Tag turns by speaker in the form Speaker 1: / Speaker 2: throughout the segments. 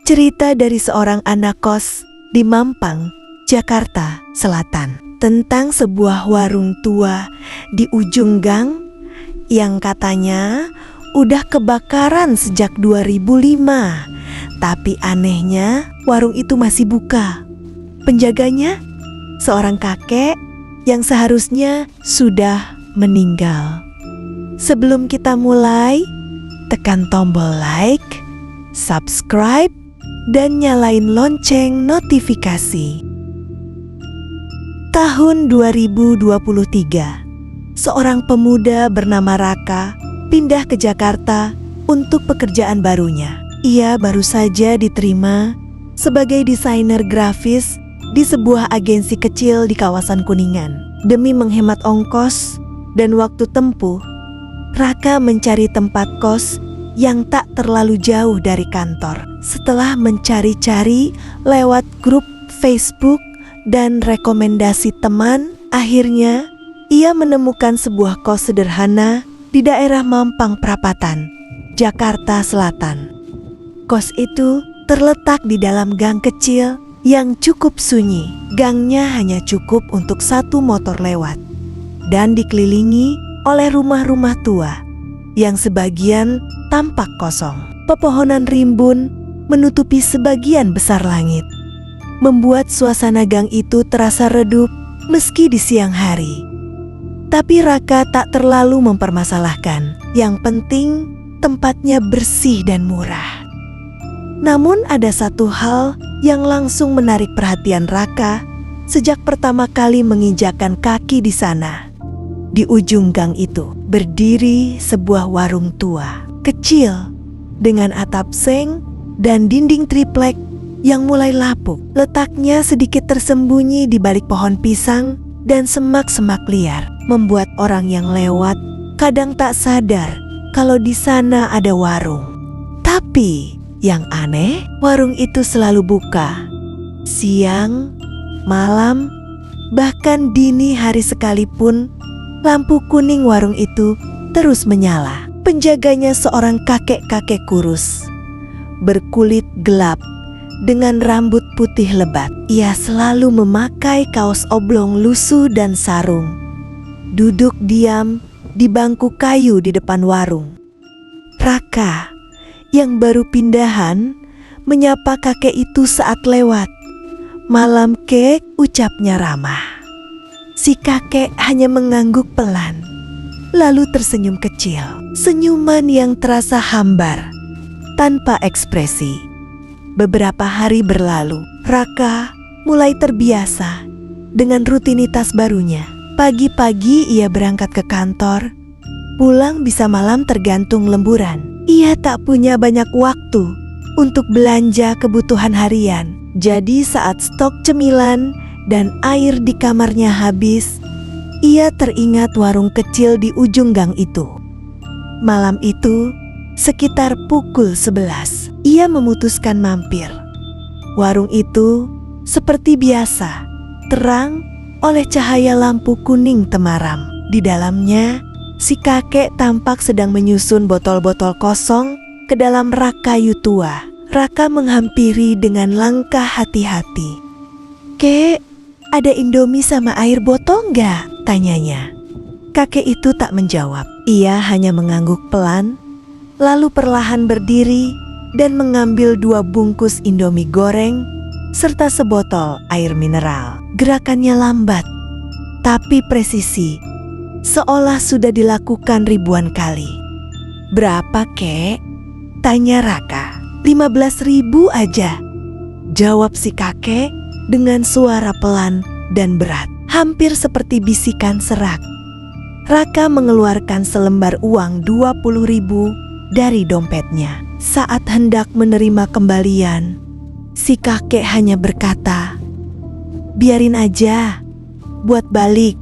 Speaker 1: Cerita dari seorang anak kos di Mampang, Jakarta Selatan, tentang sebuah warung tua di ujung gang yang katanya udah kebakaran sejak 2005. Tapi anehnya warung itu masih buka. Penjaganya seorang kakek yang seharusnya sudah meninggal. Sebelum kita mulai, tekan tombol like, subscribe, dan nyalain lonceng notifikasi. Tahun 2023, seorang pemuda bernama Raka pindah ke Jakarta untuk pekerjaan barunya. Ia baru saja diterima sebagai desainer grafis di sebuah agensi kecil di kawasan Kuningan. Demi menghemat ongkos dan waktu tempuh, Raka mencari tempat kos yang tak terlalu jauh dari kantor. Setelah mencari-cari lewat grup Facebook dan rekomendasi teman, akhirnya ia menemukan sebuah kos sederhana di daerah Mampang Perapatan, Jakarta Selatan. Kos itu terletak di dalam gang kecil yang cukup sunyi. Gangnya hanya cukup untuk satu motor lewat dan dikelilingi oleh rumah-rumah tua yang sebagian tampak kosong. Pepohonan rimbun menutupi sebagian besar langit, membuat suasana gang itu terasa redup meski di siang hari. Tapi Raka tak terlalu mempermasalahkan. Yang penting tempatnya bersih dan murah. Namun ada satu hal yang langsung menarik perhatian Raka sejak pertama kali menginjakkan kaki di sana. Di ujung gang itu berdiri sebuah warung tua, kecil, dengan atap seng dan dinding triplek yang mulai lapuk. Letaknya sedikit tersembunyi di balik pohon pisang dan semak-semak liar, membuat orang yang lewat kadang tak sadar kalau di sana ada warung. Tapi yang aneh, warung itu selalu buka. Siang, malam, bahkan dini hari sekalipun, lampu kuning warung itu terus menyala. Penjaganya seorang kakek-kakek kurus, berkulit gelap, dengan rambut putih lebat. Ia selalu memakai kaos oblong lusuh dan sarung. Duduk diam di bangku kayu di depan warung. Raka yang baru pindahan menyapa kakek itu saat lewat. "Malam, Kek," ucapnya ramah. Si kakek hanya mengangguk pelan, lalu tersenyum kecil. Senyuman yang terasa hambar, tanpa ekspresi. Beberapa hari berlalu, Raka mulai terbiasa dengan rutinitas barunya. Pagi-pagi ia berangkat ke kantor, pulang bisa malam tergantung lemburan. Ia tak punya banyak waktu untuk belanja kebutuhan harian. Jadi saat stok cemilan dan air di kamarnya habis, ia teringat warung kecil di ujung gang itu. Malam itu, sekitar pukul 11, ia memutuskan mampir. Warung itu seperti biasa, terang oleh cahaya lampu kuning temaram. Di dalamnya, si kakek tampak sedang menyusun botol-botol kosong ke dalam rak kayu tua. Raka menghampiri dengan langkah hati-hati. "Kek, ada Indomie sama air botol nggak?" tanyanya. Kakek itu tak menjawab. Ia hanya mengangguk pelan, lalu perlahan berdiri dan mengambil 2 bungkus Indomie goreng serta sebotol air mineral. Gerakannya lambat, tapi presisi, seolah sudah dilakukan ribuan kali. "Berapa, Kek?" tanya Raka. 15.000 aja, jawab si kakek dengan suara pelan dan berat, hampir seperti bisikan serak. Raka mengeluarkan selembar uang 20.000 dari dompetnya. Saat hendak menerima kembalian, si kakek hanya berkata, "Biarin aja, buat balik."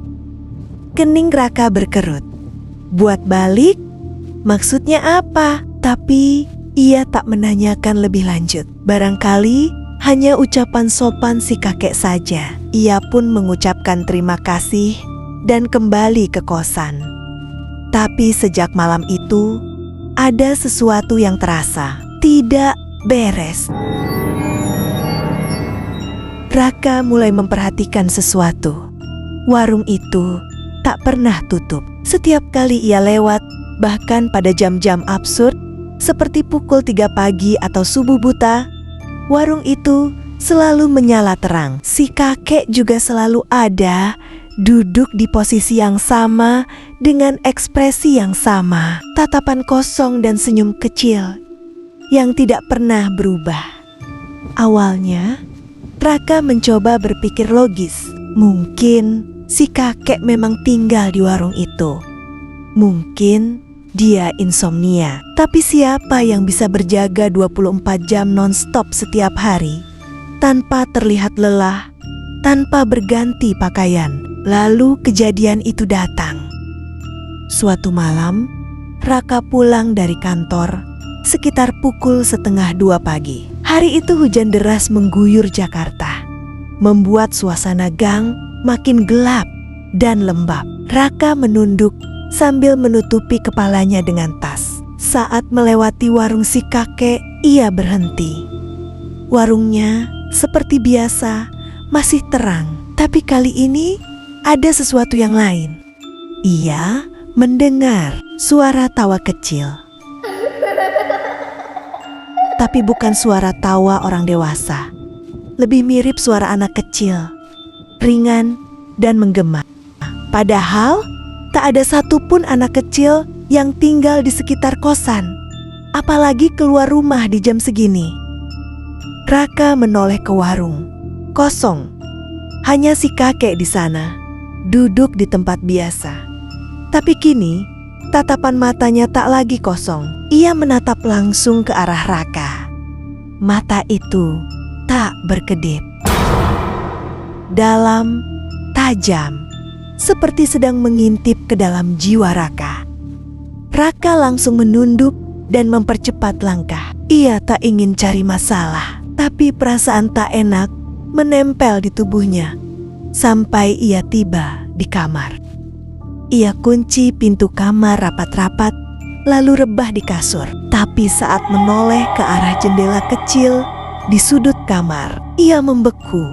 Speaker 1: Kening Raka berkerut. Buat balik? Maksudnya apa? Tapi ia tak menanyakan lebih lanjut. Barangkali hanya ucapan sopan si kakek saja. Ia pun mengucapkan terima kasih dan kembali ke kosan. Tapi sejak malam itu, ada sesuatu yang terasa tidak beres. Raka mulai memperhatikan sesuatu. Warung itu tak pernah tutup. Setiap kali ia lewat, bahkan pada jam-jam absurd seperti pukul 3 pagi atau subuh buta, warung itu selalu menyala terang. Si kakek juga selalu ada, duduk di posisi yang sama dengan ekspresi yang sama, tatapan kosong dan senyum kecil yang tidak pernah berubah. Awalnya, Raka mencoba berpikir logis. Mungkin si kakek memang tinggal di warung itu. Mungkin dia insomnia. Tapi siapa yang bisa berjaga 24 jam non-stop setiap hari tanpa terlihat lelah, tanpa berganti pakaian? Lalu kejadian itu datang. Suatu malam, Raka pulang dari kantor sekitar pukul 1:30 pagi. Hari itu hujan deras mengguyur Jakarta, membuat suasana gang makin gelap dan lembab. Raka menunduk sambil menutupi kepalanya dengan tas. Saat melewati warung si kakek, ia berhenti. Warungnya seperti biasa masih terang, tapi kali ini ada sesuatu yang lain. Ia mendengar suara tawa kecil. Tapi bukan suara tawa orang dewasa. Lebih mirip suara anak kecil, ringan dan menggema. Padahal tak ada satupun anak kecil yang tinggal di sekitar kosan, apalagi keluar rumah di jam segini. Raka menoleh ke warung. Kosong. Hanya si kakek di sana, duduk di tempat biasa. Tapi kini, tatapan matanya tak lagi kosong. Ia menatap langsung ke arah Raka. Mata itu tak berkedip. Dalam, tajam, seperti sedang mengintip ke dalam jiwa Raka. Raka langsung menunduk dan mempercepat langkah. Ia tak ingin cari masalah, tapi perasaan tak enak menempel di tubuhnya sampai ia tiba di kamar. Ia kunci pintu kamar rapat-rapat, lalu rebah di kasur. Tapi saat menoleh ke arah jendela kecil di sudut kamar, ia membeku.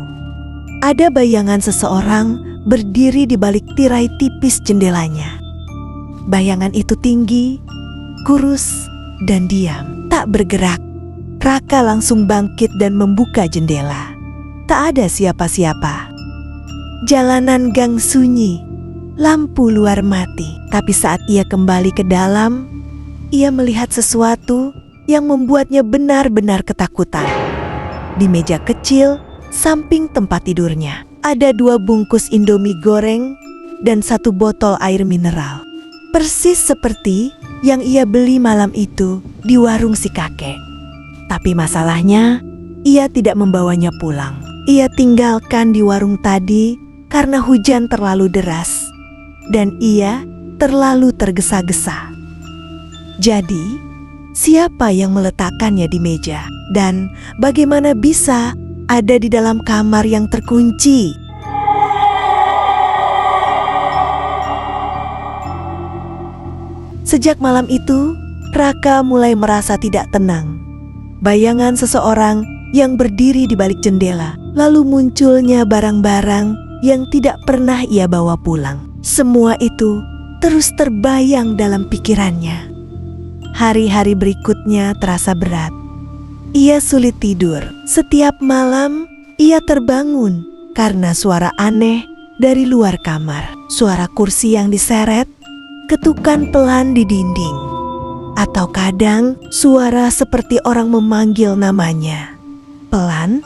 Speaker 1: Ada bayangan seseorang berdiri di balik tirai tipis jendelanya. Bayangan itu tinggi, kurus, dan diam, tak bergerak. Raka langsung bangkit dan membuka jendela. Tak ada siapa-siapa. Jalanan gang sunyi, lampu luar mati. Tapi saat ia kembali ke dalam, ia melihat sesuatu yang membuatnya benar-benar ketakutan. Di meja kecil, samping tempat tidurnya, ada 2 bungkus Indomie goreng dan 1 botol air mineral. Persis seperti yang ia beli malam itu di warung si kakek. Tapi masalahnya, ia tidak membawanya pulang. Ia tinggalkan di warung tadi karena hujan terlalu deras dan ia terlalu tergesa-gesa. Jadi, siapa yang meletakkannya di meja? Dan bagaimana bisa ada di dalam kamar yang terkunci? Sejak malam itu, Raka mulai merasa tidak tenang. Bayangan seseorang yang berdiri di balik jendela, lalu munculnya barang-barang yang tidak pernah ia bawa pulang. Semua itu terus terbayang dalam pikirannya. Hari-hari berikutnya terasa berat. Ia sulit tidur. Setiap malam ia terbangun karena suara aneh dari luar kamar. Suara kursi yang diseret, ketukan pelan di dinding, atau kadang suara seperti orang memanggil namanya. Pelan,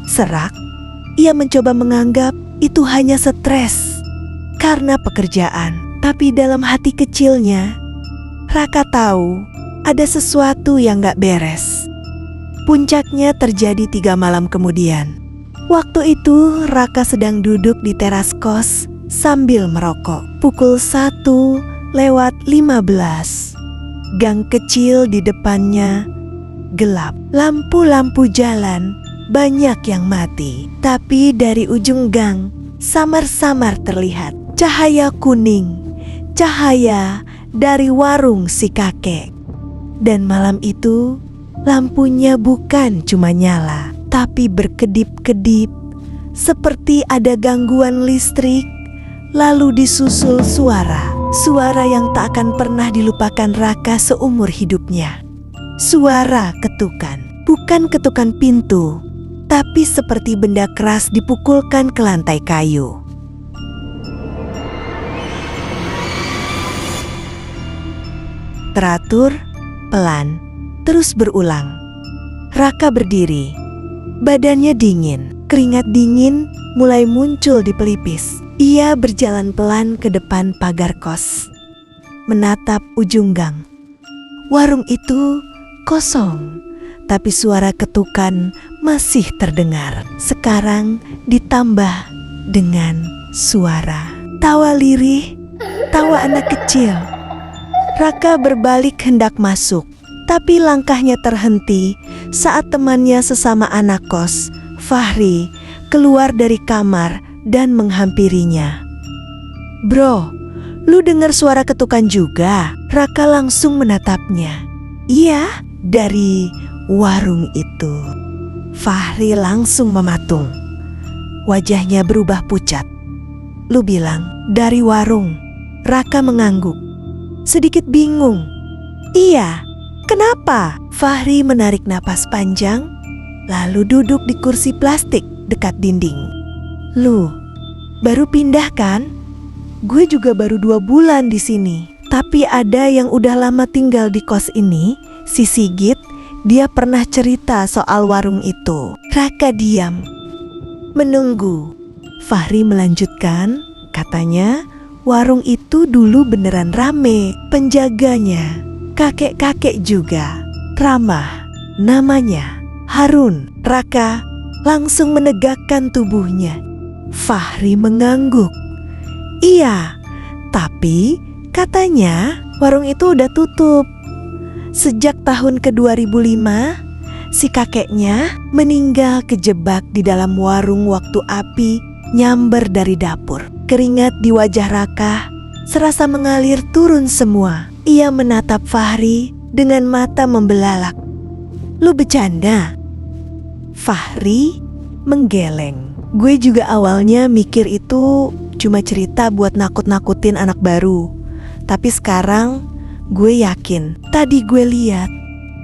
Speaker 1: serak. Ia mencoba menganggap itu hanya stres karena pekerjaan. Tapi dalam hati kecilnya, Raka tahu ada sesuatu yang gak beres. Puncaknya terjadi 3 malam kemudian. Waktu itu Raka sedang duduk di teras kos sambil merokok. Pukul 1:15. Gang kecil di depannya gelap. Lampu-lampu jalan banyak yang mati. Tapi dari ujung gang samar-samar terlihat cahaya kuning. Cahaya dari warung si kakek. Dan malam itu Lampunya bukan cuma nyala, tapi berkedip-kedip, seperti ada gangguan listrik. Lalu disusul suara yang tak akan pernah dilupakan Raka seumur hidupnya. Suara ketukan, bukan ketukan pintu, tapi seperti benda keras dipukulkan ke lantai kayu. Teratur, pelan, terus berulang. Raka berdiri, badannya dingin, keringat dingin mulai muncul di pelipis. Ia berjalan pelan ke depan pagar kos, menatap ujung gang. Warung itu kosong, tapi suara ketukan masih terdengar. Sekarang ditambah dengan suara tawa lirih, tawa anak kecil. Raka berbalik hendak masuk, tapi langkahnya terhenti saat temannya sesama anak kos, Fahri, keluar dari kamar dan menghampirinya. "Bro, lu dengar suara ketukan juga?" Raka langsung menatapnya. "Iya, dari warung itu." Fahri langsung mematung. Wajahnya berubah pucat. "Lu bilang dari warung?" Raka mengangguk, sedikit bingung. "Iya, kenapa?" Fahri menarik napas panjang, lalu duduk di kursi plastik dekat dinding. "Lu baru pindah kan? Gue juga baru 2 bulan di sini. Tapi ada yang udah lama tinggal di kos ini, si Sigit. Dia pernah cerita soal warung itu." Raka diam, menunggu. Fahri melanjutkan, katanya warung itu dulu beneran rame. Penjaganya kakek-kakek juga, ramah. Namanya Harun. Raka langsung menegakkan tubuhnya. Fahri mengangguk. "Iya, tapi katanya warung itu udah tutup. Sejak tahun ke-2005, si kakeknya meninggal kejebak di dalam warung waktu api nyamber dari dapur." Keringat di wajah Raka serasa mengalir turun semua. Ia menatap Fahri dengan mata membelalak. "Lu bercanda?" Fahri menggeleng. "Gue juga awalnya mikir itu cuma cerita buat nakut-nakutin anak baru. Tapi sekarang gue yakin. Tadi gue lihat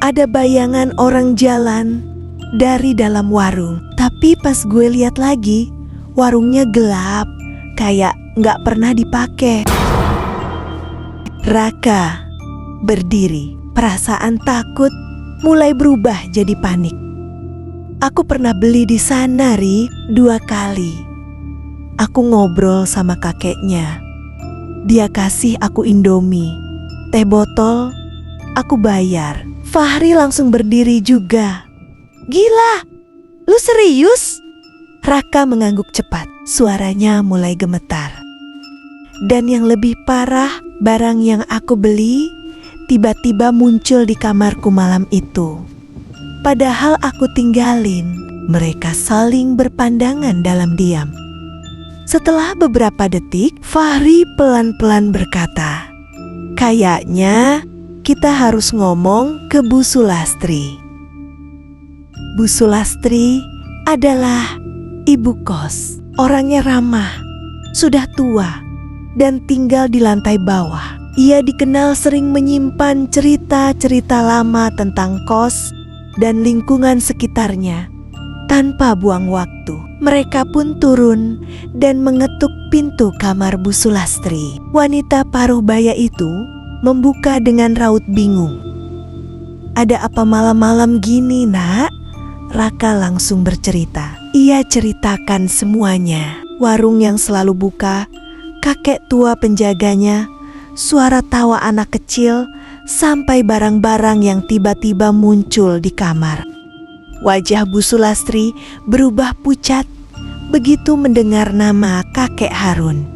Speaker 1: ada bayangan orang jalan dari dalam warung. Tapi pas gue lihat lagi, warungnya gelap, kayak nggak pernah dipakai." Raka berdiri, perasaan takut mulai berubah jadi panik. "Aku pernah beli di sana, Ri, 2 kali. Aku ngobrol sama kakeknya. Dia kasih aku Indomie, teh botol, aku bayar." Fahri langsung berdiri juga. "Gila, lu serius?" Raka mengangguk cepat, suaranya mulai gemetar. "Dan yang lebih parah, barang yang aku beli tiba-tiba muncul di kamarku malam itu. Padahal aku tinggalin." Mereka saling berpandangan dalam diam. Setelah beberapa detik, Fahri pelan-pelan berkata, "Kayaknya kita harus ngomong ke Bu Sulastri." Bu Sulastri adalah ibu kos. Orangnya ramah, sudah tua, dan tinggal di lantai bawah. Ia dikenal sering menyimpan cerita-cerita lama tentang kos dan lingkungan sekitarnya. Tanpa buang waktu, mereka pun turun dan mengetuk pintu kamar Bu Sulastri. Wanita paruh baya itu membuka dengan raut bingung. "Ada apa malam-malam gini, Nak?" Raka langsung bercerita. Ia ceritakan semuanya. Warung yang selalu buka, kakek tua penjaganya, suara tawa anak kecil, sampai barang-barang yang tiba-tiba muncul di kamar. Wajah Bu Sulastri berubah pucat begitu mendengar nama kakek Harun.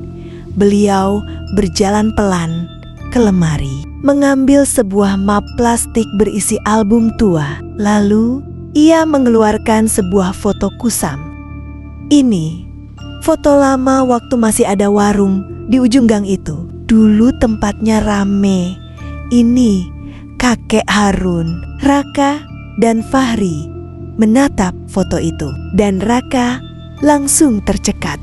Speaker 1: Beliau berjalan pelan ke lemari, mengambil sebuah map plastik berisi album tua. Lalu ia mengeluarkan sebuah foto kusam. "Ini foto lama waktu masih ada warung di ujung gang itu. Dulu tempatnya rame. Ini kakek Harun." Raka dan Fahri menatap foto itu, dan Raka langsung tercekat.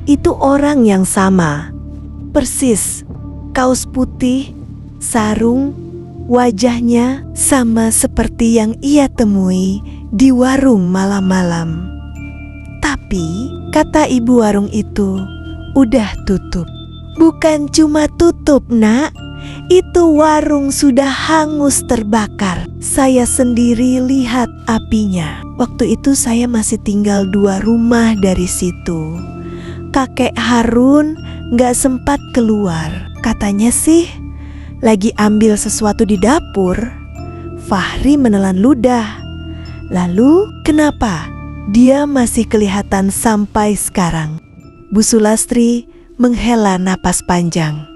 Speaker 1: Itu orang yang sama, persis, kaos putih, sarung, wajahnya sama seperti yang ia temui di warung malam-malam. Tapi, kata ibu warung itu, udah tutup. Bukan cuma tutup, Nak. Itu warung sudah hangus terbakar. Saya sendiri lihat apinya. Waktu itu saya masih tinggal 2 rumah dari situ. Kakek Harun gak sempat keluar. Katanya sih lagi ambil sesuatu di dapur. Fahri menelan ludah. Lalu kenapa dia masih kelihatan sampai sekarang? Bu Sulastri menghela napas panjang.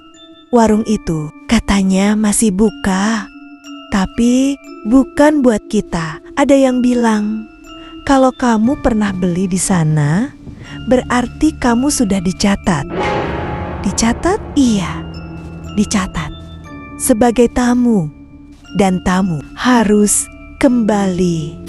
Speaker 1: Warung itu katanya masih buka, tapi bukan buat kita. Ada yang bilang, kalau kamu pernah beli di sana, berarti kamu sudah dicatat. Dicatat? Iya, dicatat. Sebagai tamu, dan tamu harus kembali.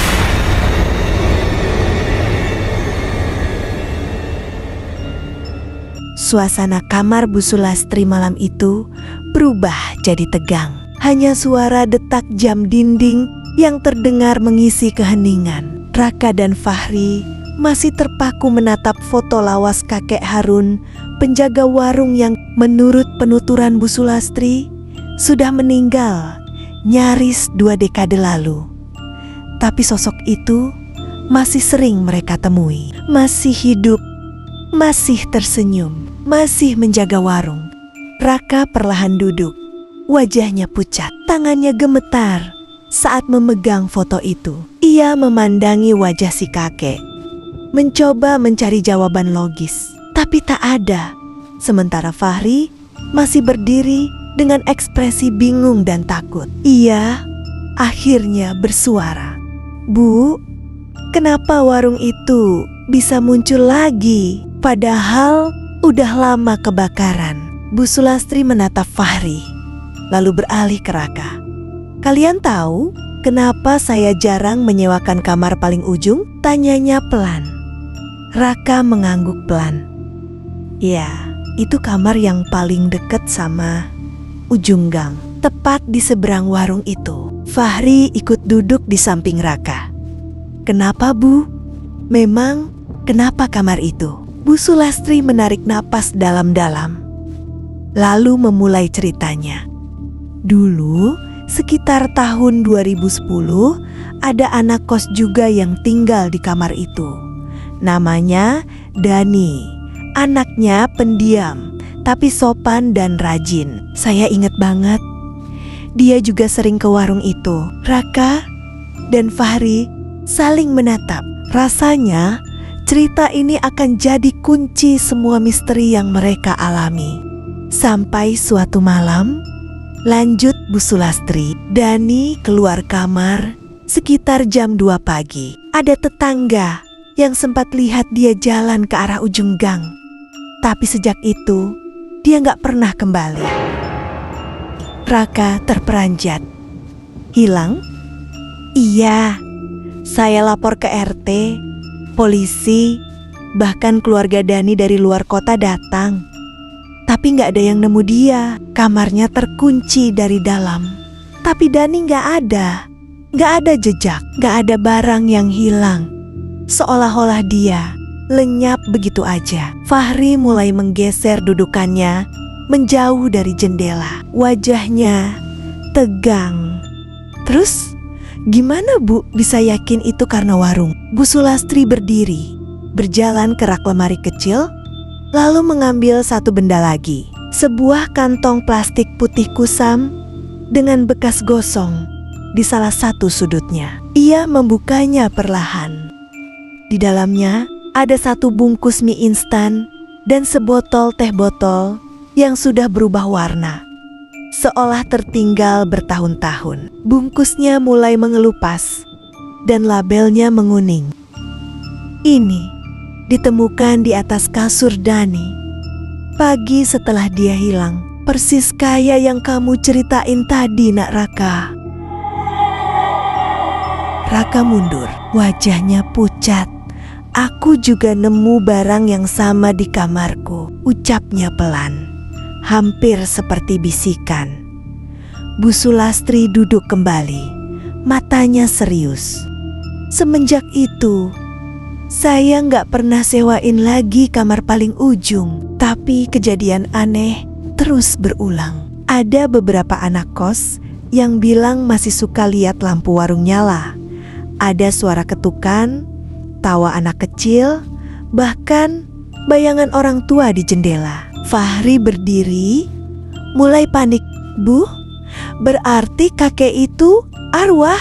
Speaker 1: Suasana kamar Bu Sulastri malam itu berubah jadi tegang. Hanya suara detak jam dinding yang terdengar mengisi keheningan. Raka dan Fahri masih terpaku menatap foto lawas kakek Harun, penjaga warung yang menurut penuturan Bu Sulastri sudah meninggal nyaris 2 dekade lalu. Tapi sosok itu masih sering mereka temui, masih hidup, masih tersenyum, masih menjaga warung. Raka perlahan duduk, wajahnya pucat, tangannya gemetar saat memegang foto itu. Ia memandangi wajah si kakek, mencoba mencari jawaban logis, tapi tak ada. Sementara Fahri masih berdiri dengan ekspresi bingung dan takut. Ia akhirnya bersuara, "Bu, kenapa warung itu bisa muncul lagi? Padahal udah lama kebakaran." Bu Sulastri menatap Fahri, lalu beralih ke Raka. "Kalian tahu kenapa saya jarang menyewakan kamar paling ujung?" Tanyanya pelan. Raka mengangguk pelan. "Ya, itu kamar yang paling dekat sama ujung gang, tepat di seberang warung itu." Fahri ikut duduk di samping Raka. "Kenapa, Bu? Memang kenapa kamar itu?" Bu Sulastri menarik napas dalam-dalam, lalu memulai ceritanya. Dulu, sekitar tahun 2010, ada anak kos juga yang tinggal di kamar itu. Namanya Dani. Anaknya pendiam, tapi sopan dan rajin. Saya ingat banget, dia juga sering ke warung itu. Raka dan Fahri saling menatap. Rasanya cerita ini akan jadi kunci semua misteri yang mereka alami. Sampai suatu malam, lanjut Bu Sulastri, Dani keluar kamar sekitar jam 2 pagi. Ada tetangga yang sempat lihat dia jalan ke arah ujung gang. Tapi sejak itu, dia gak pernah kembali. Raka terperanjat. "Hilang?" "Iya, saya lapor ke RT. Polisi, bahkan keluarga Dani dari luar kota datang. Tapi gak ada yang nemu dia. Kamarnya terkunci dari dalam. Tapi Dani gak ada. Gak ada jejak, gak ada barang yang hilang. Seolah-olah dia lenyap begitu aja." Fahri mulai menggeser dudukannya menjauh dari jendela. Wajahnya tegang. "Terus gimana, Bu, bisa yakin itu karena warung?" Bu Sulastri berdiri, berjalan ke rak lemari kecil, lalu mengambil satu benda lagi. Sebuah kantong plastik putih kusam dengan bekas gosong di salah satu sudutnya. Ia membukanya perlahan. Di dalamnya ada satu bungkus mie instan dan sebotol teh botol yang sudah berubah warna, seolah tertinggal bertahun-tahun. Bungkusnya mulai mengelupas dan labelnya menguning. Ini ditemukan di atas kasur Dani pagi setelah dia hilang. persis kayak yang kamu ceritain tadi, Nak Raka. Raka mundur, wajahnya pucat. Aku juga nemu barang yang sama di kamarku, ucapnya pelan, hampir seperti bisikan. Bu Sulastri duduk kembali, matanya serius. Semenjak itu, saya nggak pernah sewain lagi kamar paling ujung. Tapi kejadian aneh terus berulang. Ada beberapa anak kos yang bilang masih suka lihat lampu warung nyala. Ada suara ketukan, tawa anak kecil, bahkan bayangan orang tua di jendela. Fahri berdiri, mulai panik. Bu, berarti kakek itu arwah?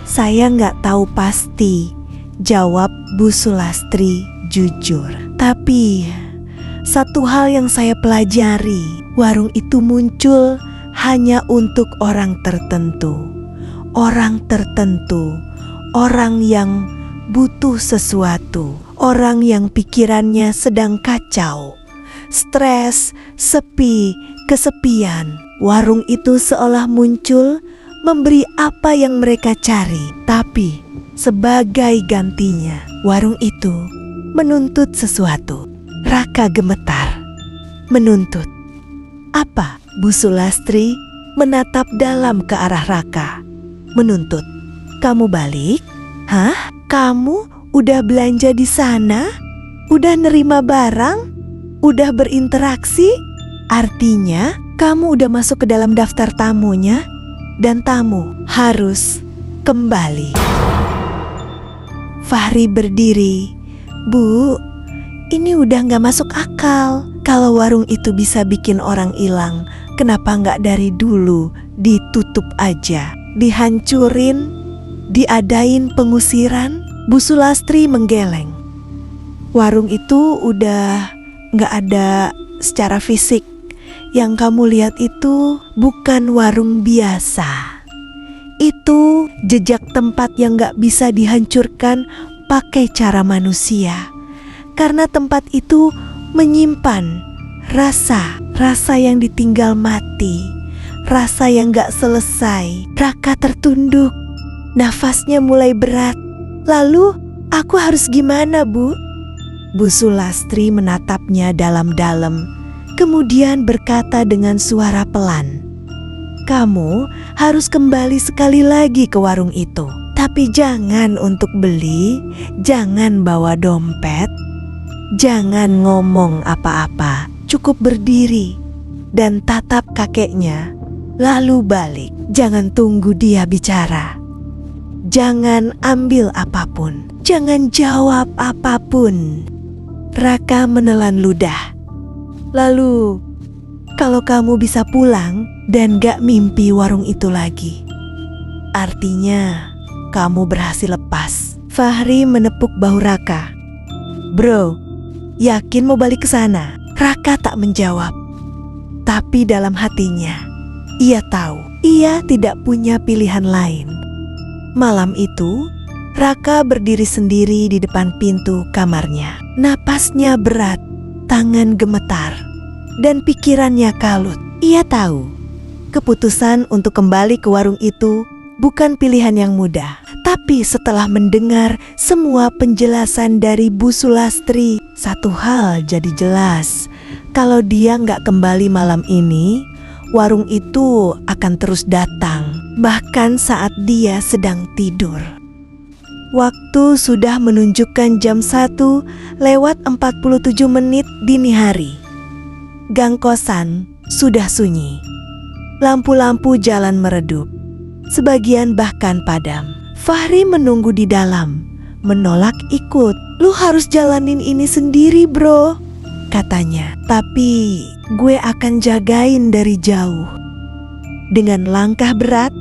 Speaker 1: Saya nggak tahu pasti, jawab Bu Sulastri jujur. Tapi satu hal yang saya pelajari, warung itu muncul hanya untuk orang tertentu. Orang tertentu, orang yang butuh sesuatu, orang yang pikirannya sedang kacau, stres, sepi, kesepian. Warung itu seolah muncul memberi apa yang mereka cari, tapi sebagai gantinya, warung itu menuntut sesuatu. Raka gemetar. Menuntut apa? Bu Sulastri menatap dalam ke arah Raka. Menuntut, kamu balik? Hah? Kamu udah belanja di sana? Udah nerima barang? Udah berinteraksi? Artinya kamu udah masuk ke dalam daftar tamunya? Dan tamu harus kembali. Fahri berdiri. Bu, ini udah gak masuk akal. Kalau warung itu bisa bikin orang hilang, kenapa gak dari dulu ditutup aja? Dihancurin, diadain pengusiran? Bu Sulastri menggeleng. Warung itu udah gak ada secara fisik. Yang kamu lihat itu bukan warung biasa. Itu jejak tempat yang gak bisa dihancurkan pakai cara manusia. Karena tempat itu menyimpan rasa yang ditinggal mati, rasa yang gak selesai. Raka tertunduk, nafasnya mulai berat. Lalu aku harus gimana, Bu? Bu Sulastri menatapnya dalam-dalam, kemudian berkata dengan suara pelan, kamu harus kembali sekali lagi ke warung itu. Tapi jangan untuk beli, jangan bawa dompet, jangan ngomong apa-apa. Cukup berdiri dan tatap kakeknya, lalu balik. Jangan tunggu dia bicara. Jangan ambil apapun, jangan jawab apapun. Raka menelan ludah. Lalu, kalau kamu bisa pulang dan gak mimpi warung itu lagi, artinya kamu berhasil lepas. Fahri menepuk bahu Raka. Bro, yakin mau balik ke sana? Raka tak menjawab. Tapi dalam hatinya, ia tahu ia tidak punya pilihan lain. Malam itu, Raka berdiri sendiri di depan pintu kamarnya. Napasnya berat, tangan gemetar, dan pikirannya kalut. Ia tahu, keputusan untuk kembali ke warung itu bukan pilihan yang mudah. Tapi setelah mendengar semua penjelasan dari Bu Sulastri, satu hal jadi jelas. Kalau dia nggak kembali malam ini, warung itu akan terus datang, bahkan saat dia sedang tidur. Waktu sudah menunjukkan jam 1:47 dini hari. Gang kosan sudah sunyi. Lampu-lampu jalan meredup, sebagian bahkan padam. Fahri menunggu di dalam, menolak ikut. Lu harus jalanin ini sendiri, bro, katanya. Tapi gue akan jagain dari jauh. Dengan langkah berat,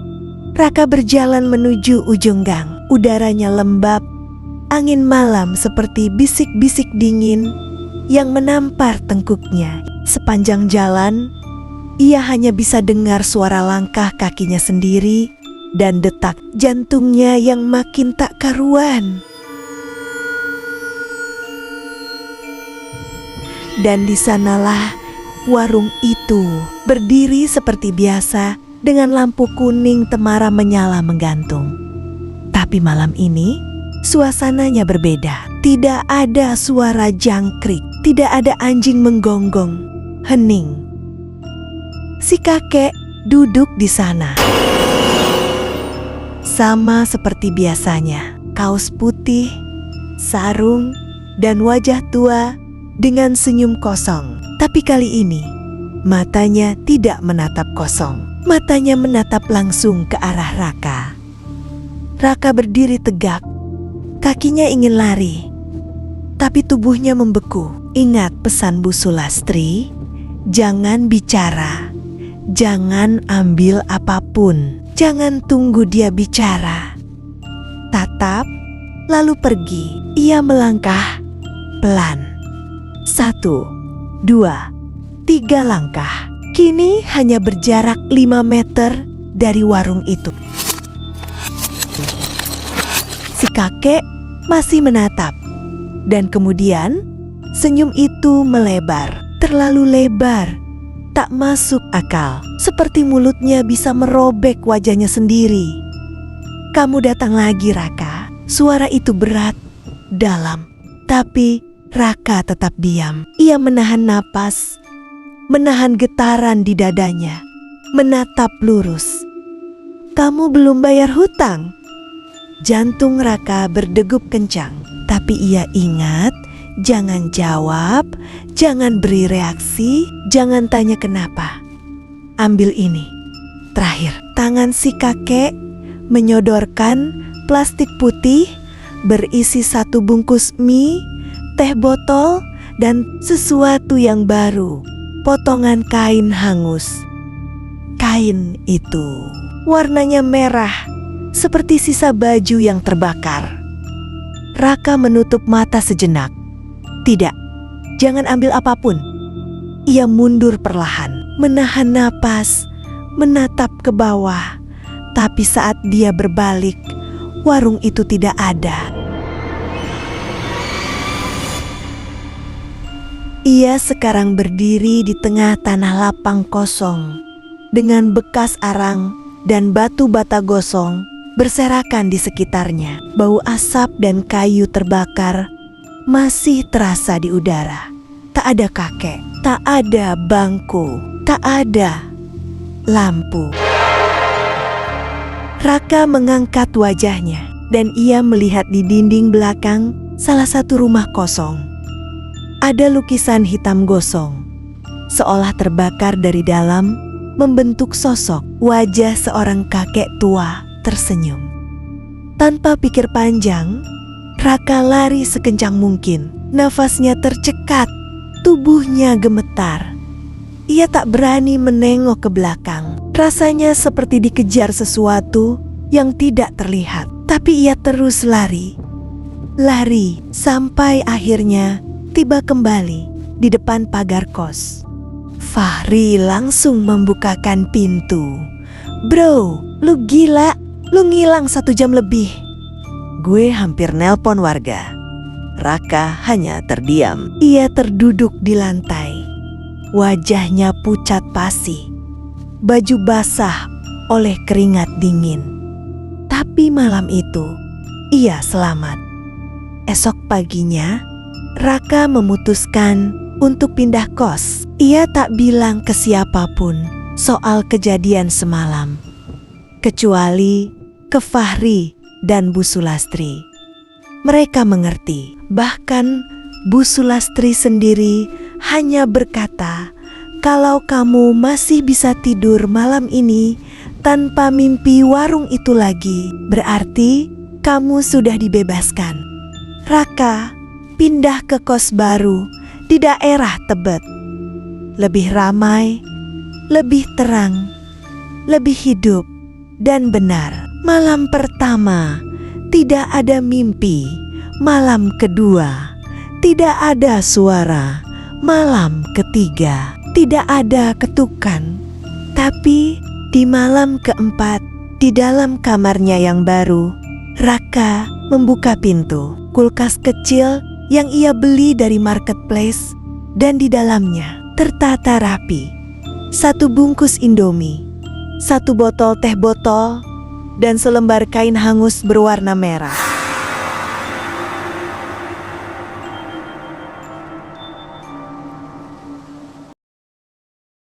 Speaker 1: Raka berjalan menuju ujung gang. Udaranya lembab, angin malam seperti bisik-bisik dingin yang menampar tengkuknya. Sepanjang jalan, ia hanya bisa dengar suara langkah kakinya sendiri dan detak jantungnya yang makin tak karuan. Dan di sanalah warung itu berdiri seperti biasa dengan lampu kuning temara menyala menggantung. Tapi malam ini suasananya berbeda. Tidak ada suara jangkrik, tidak ada anjing menggonggong, hening. Si kakek duduk di sana. Sama seperti biasanya, kaos putih, sarung, dan wajah tua dengan senyum kosong. Tapi kali ini, matanya tidak menatap kosong. Matanya menatap langsung ke arah Raka. Raka berdiri tegak. Kakinya ingin lari. Tapi tubuhnya membeku. Ingat pesan Bu Sulastri, jangan bicara. Jangan ambil apapun. Jangan tunggu dia bicara. Tatap, lalu pergi. Ia melangkah pelan. 1, 2, 3 langkah. Kini hanya berjarak 5 meter dari warung itu. Si kakek masih menatap. Dan kemudian senyum itu melebar. Terlalu lebar. Tak masuk akal. Seperti mulutnya bisa merobek wajahnya sendiri. Kamu datang lagi, Raka. Suara itu berat, dalam. Tapi Raka tetap diam. Ia menahan napas, menahan getaran di dadanya, menatap lurus. Kamu belum bayar hutang? Jantung Raka berdegup kencang. Tapi ia ingat, jangan jawab, jangan beri reaksi, jangan tanya kenapa. Ambil ini. Terakhir, tangan si kakek menyodorkan plastik putih berisi 1 bungkus mie, teh botol, dan sesuatu yang baru. Potongan kain hangus. Kain itu warnanya merah, seperti sisa baju yang terbakar. Raka menutup mata sejenak. Tidak, jangan ambil apapun. Ia mundur perlahan, menahan napas, menatap ke bawah. Tapi saat dia berbalik, warung itu tidak ada. Ia sekarang berdiri di tengah tanah lapang kosong, dengan bekas arang dan batu bata gosong berserakan di sekitarnya. Bau asap dan kayu terbakar masih terasa di udara. Tak ada kakek, tak ada bangku, tak ada lampu. Raka mengangkat wajahnya dan ia melihat di dinding belakang salah satu rumah kosong. Ada lukisan hitam gosong, seolah terbakar dari dalam, membentuk sosok wajah seorang kakek tua tersenyum. Tanpa pikir panjang, Raka lari sekencang mungkin. Nafasnya tercekat, tubuhnya gemetar. Ia tak berani menengok ke belakang. Rasanya seperti dikejar sesuatu yang tidak terlihat. Tapi ia terus lari. Lari sampai akhirnya tiba kembali di depan pagar kos. Fahri langsung membukakan pintu. Bro, lu gila? Lu ngilang 1 jam lebih. Gue hampir nelpon warga. Raka hanya terdiam. Ia terduduk di lantai. Wajahnya pucat pasi. Baju basah oleh keringat dingin. Tapi malam itu, ia selamat. Esok paginya, Raka memutuskan untuk pindah kos. Ia tak bilang ke siapapun soal kejadian semalam, kecuali ke Fahri dan Bu Sulastri. Mereka mengerti. Bahkan Bu Sulastri sendiri hanya berkata, kalau kamu masih bisa tidur malam ini tanpa mimpi warung itu lagi, berarti kamu sudah dibebaskan. Raka pindah ke kos baru di daerah Tebet. Lebih ramai, lebih terang, lebih hidup dan benar. Malam pertama tidak ada mimpi. Malam kedua tidak ada suara. Malam ketiga tidak ada ketukan. Tapi di malam keempat, di dalam kamarnya yang baru, Raka membuka pintu. Kulkas kecil yang ia beli dari marketplace dan di dalamnya tertata rapi 1 bungkus Indomie, 1 botol teh botol, dan selembar kain hangus berwarna merah.